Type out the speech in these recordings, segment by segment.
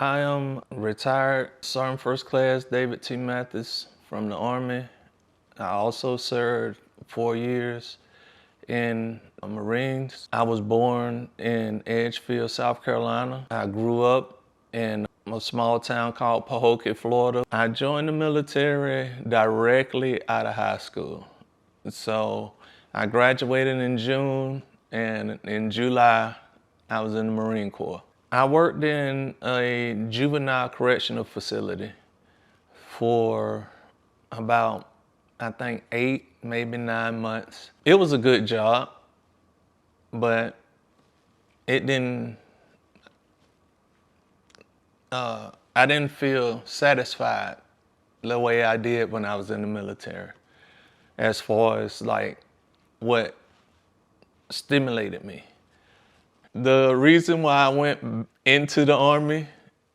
I am retired Sergeant First Class David T. Mathis from the Army. I also served 4 years in the Marines. I was born in Edgefield, South Carolina. I grew up in a small town called Pahokee, Florida. I joined the military directly out of high school. So I graduated in June, and in July, I was in the Marine Corps. I worked in a juvenile correctional facility for about, I think, 8, maybe 9 months. It was a good job, but it didn't, I didn't feel satisfied the way I did when I was in the military, as far as like what stimulated me. The reason why I went into the Army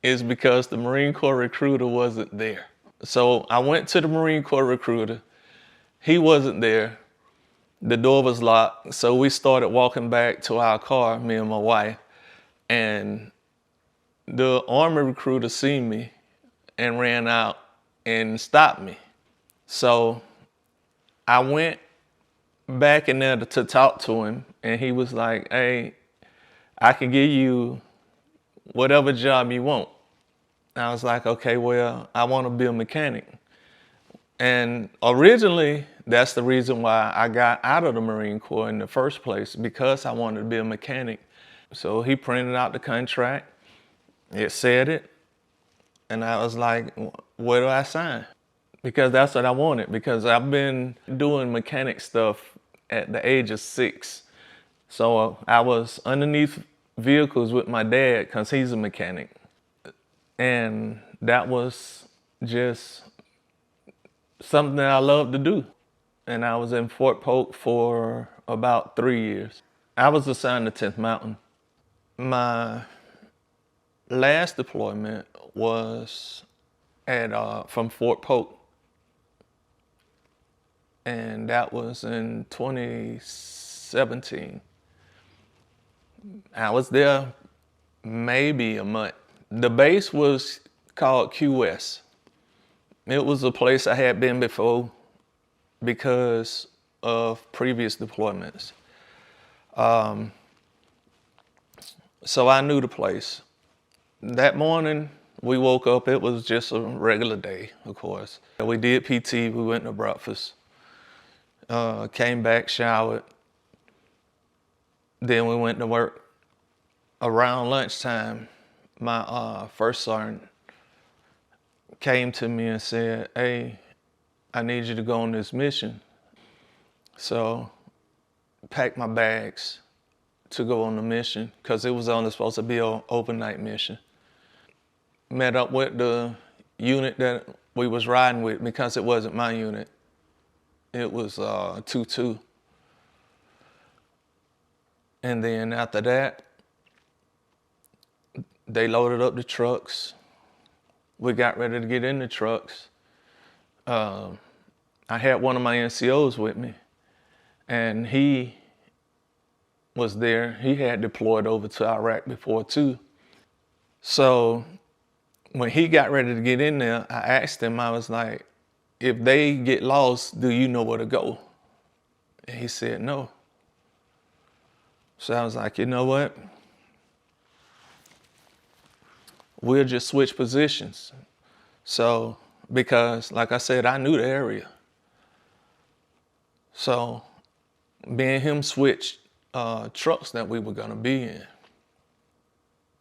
is because the Marine Corps recruiter wasn't there. So I went to the Marine Corps recruiter. He wasn't there. The door was locked. So we started walking back to our car, me and my wife. And the Army recruiter seen me and ran out and stopped me. So I went back in there to talk to him. And he was like, hey, I can give you whatever job you want. I was like, okay, well, I want to be a mechanic. And originally, that's the reason why I got out of the Marine Corps in the first place, because I wanted to be a mechanic. So he printed out the contract, it said it, and I was like, where do I sign? Because that's what I wanted, because I've been doing mechanic stuff at the age of 6. So I was underneath vehicles with my dad because he's a mechanic. And that was just something that I loved to do. And I was in Fort Polk for about 3 years. I was assigned to 10th Mountain. My last deployment was from Fort Polk. And that was in 2017. I was there maybe a month. The base was called QS. It was a place I had been before because of previous deployments. So I knew the place. That morning, we woke up, it was just a regular day, of course. We did PT, we went to breakfast, came back, showered, then we went to work. Around lunchtime, my first sergeant came to me and said, hey, I need you to go on this mission. So packed my bags to go on the mission, because it was only supposed to be an overnight mission. Met up with the unit that we was riding with, because it wasn't my unit. It was 2-2. And then after that, they loaded up the trucks. We got ready to get in the trucks. I had one of my NCOs with me, and he was there. He had deployed over to Iraq before too. So when he got ready to get in there, I asked him, I was like, if they get lost, do you know where to go? And he said, no. So I was like, you know what? We'll just switch positions. So, because like I said, I knew the area. So me and him switched trucks that we were gonna be in.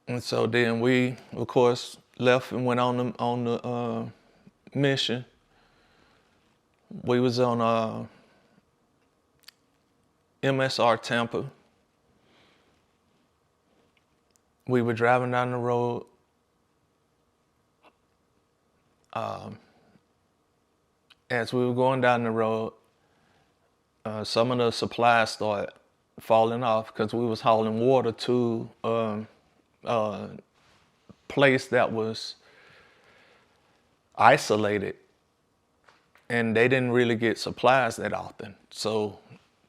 And so then we, of course, left and went on the mission. We was on MSR Tampa. We were driving down the road. As we were going down the road, some of the supplies started falling off, because we was hauling water to a place that was isolated, and they didn't really get supplies that often. So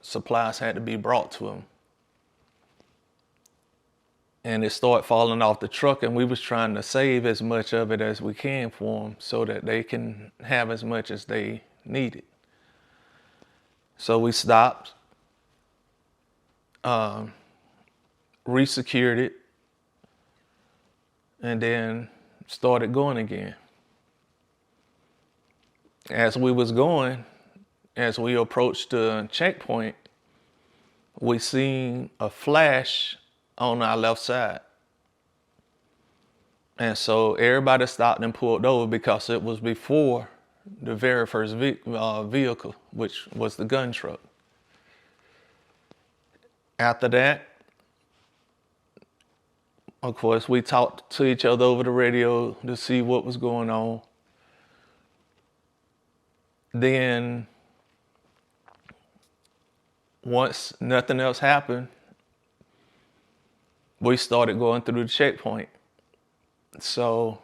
supplies had to be brought to them. and it started falling off the truck, and we was trying to save as much of it as we can for them so that they can have as much as they needed. So we stopped, resecured it, and then started going again. As we was going, as we approached the checkpoint, we seen a flash on our left side. And so everybody stopped and pulled over because it was before the very first vehicle, which was the gun truck. After that, of course, we talked to each other over the radio to see what was going on. Then, once nothing else happened, we started going through the checkpoint. So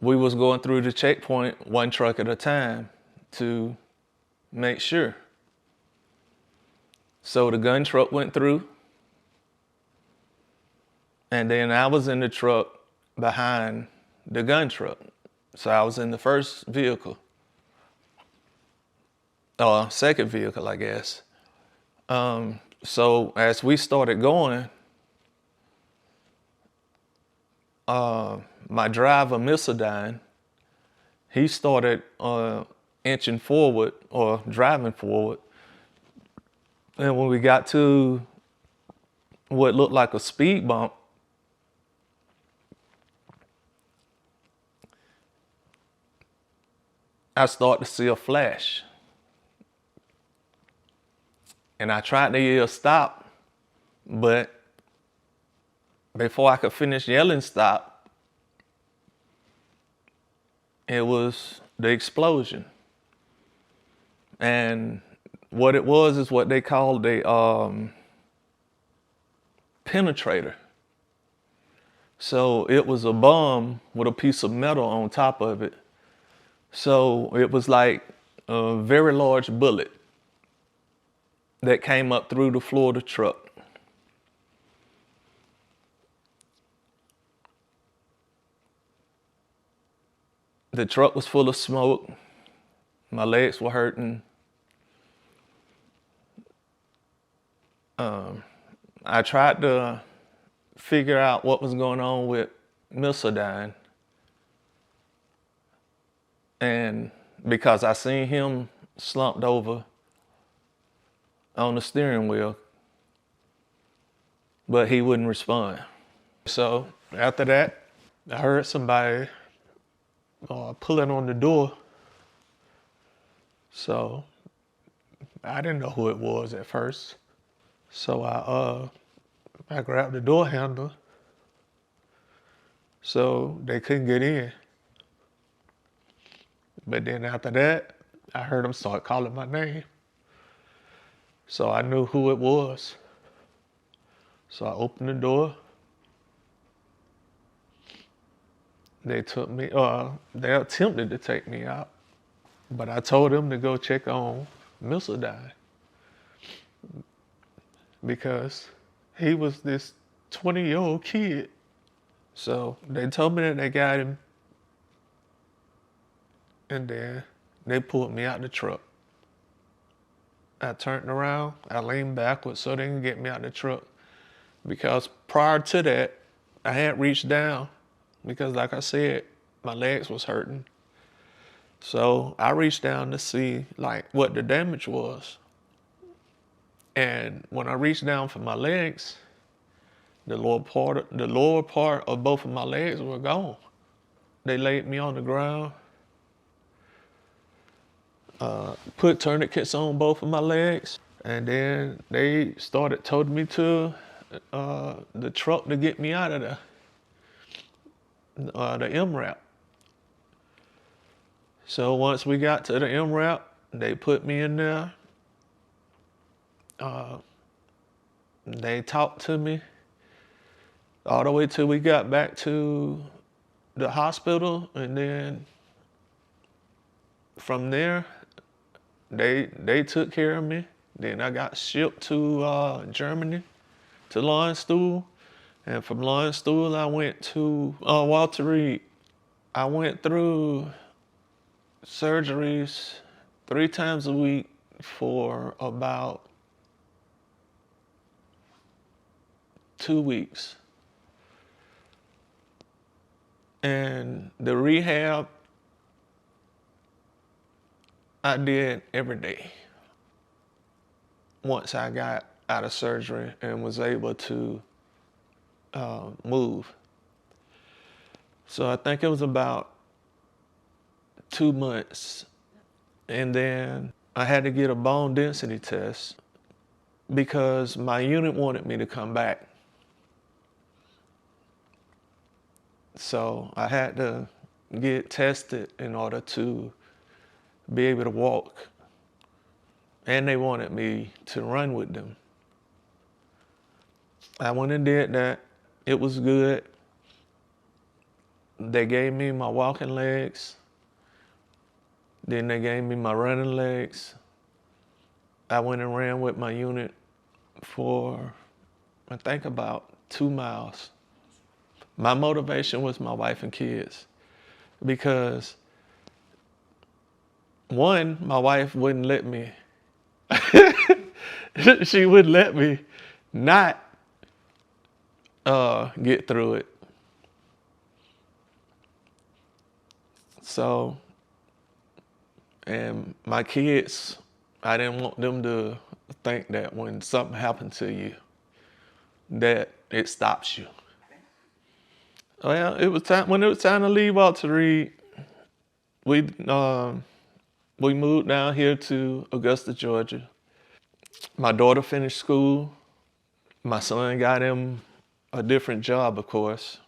we was going through the checkpoint one truck at a time to make sure. So the gun truck went through, and then I was in the truck behind the gun truck. So I was in the first vehicle, or second vehicle, I guess. So as we started going, my driver, Missildine, he started inching forward or driving forward. And when we got to what looked like a speed bump, I started to see a flash. And I tried to yell stop, but before I could finish yelling stop, it was the explosion. And what it was is what they called a penetrator. So it was a bomb with a piece of metal on top of it. So it was like a very large bullet that came up through the floor of the truck. The truck was full of smoke. My legs were hurting. I tried to figure out what was going on with Missildine. And because I seen him slumped over on the steering wheel, but he wouldn't respond. So after that, I heard somebody pulling on the door. So I didn't know who it was at first. So I grabbed the door handle so they couldn't get in. But then after that, I heard them start calling my name. So I knew who it was. So I opened the door. They took me, they attempted to take me out, but I told them to go check on Missildine because he was this 20-year-old kid. So they told me that they got him, and then they pulled me out the truck. I turned around, I leaned backwards so they can get me out the truck, because prior to that, I had reached down because, like I said, my legs was hurting. So I reached down to see like what the damage was. And when I reached down for my legs, the lower part of both of my legs were gone. They laid me on the ground, put tourniquets on both of my legs, and then they started toting me to the truck to get me out of the MRAP. So once we got to the MRAP, they put me in there. They talked to me all the way till we got back to the hospital, and then from there, they took care of me. Then I got shipped to Germany, to Landstuhl, And from law school, I went to Walter Reed. I went through surgeries 3 times a week for about 2 weeks. And the rehab, I did every day. Once I got out of surgery and was able to move. So I think it was about 2 months. And then I had to get a bone density test because my unit wanted me to come back. So I had to get tested in order to be able to walk. And they wanted me to run with them. I went and did that. It was good. They gave me my walking legs. Then they gave me my running legs. I went and ran with my unit for, I think, about 2 miles. My motivation was my wife and kids because, one, my wife wouldn't let me, she wouldn't let me not get through it. So, and my kids, I didn't want them to think that when something happened to you, that it stops you. Well, it was time when it was time to leave Walter Reed. We moved down here to Augusta, Georgia. My daughter finished school. My son got him a different job, of course.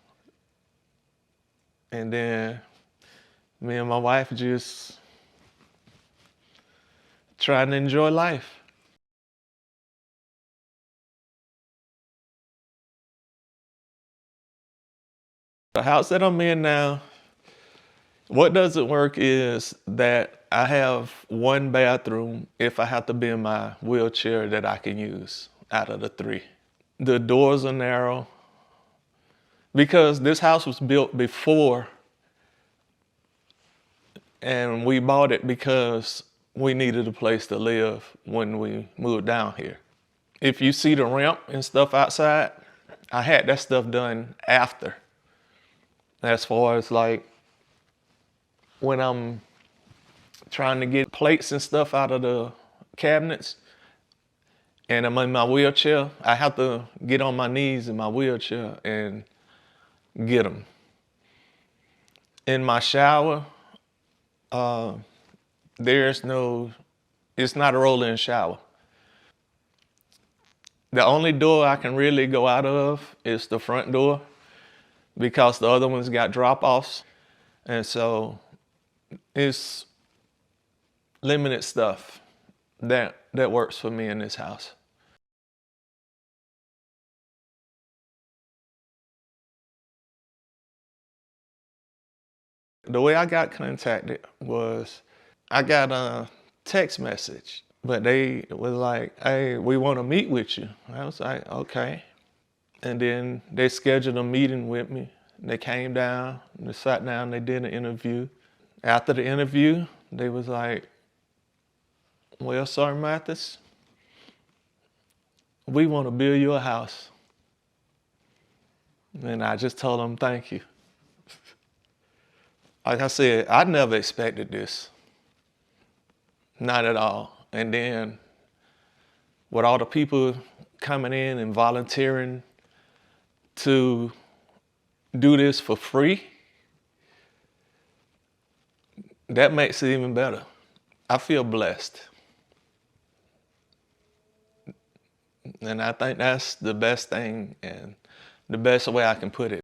And then me and my wife just trying to enjoy life. The house that I'm in now, what doesn't work is that I have one bathroom if I have to be in my wheelchair that I can use out of the 3. The doors are narrow because this house was built before, and we bought it because we needed a place to live when we moved down here. If you see the ramp and stuff outside, I had that stuff done after. As far as like when I'm trying to get plates and stuff out of the cabinets and I'm in my wheelchair, I have to get on my knees in my wheelchair and get them. In my shower, it's not a roll-in shower. The only door I can really go out of is the front door because the other ones got drop-offs. And so it's limited stuff that works for me in this house. The way I got contacted was I got a text message, but they was like, "Hey, we want to meet with you." I was like, "Okay." And then they scheduled a meeting with me. They came down, they sat down, they did an interview. After the interview, they was like, "Well, Sir Mathis, we want to build you a house." And I just told them, "Thank you." Like I said, I never expected this. Not at all. And then with all the people coming in and volunteering to do this for free, that makes it even better. I feel blessed. And I think that's the best thing and the best way I can put it.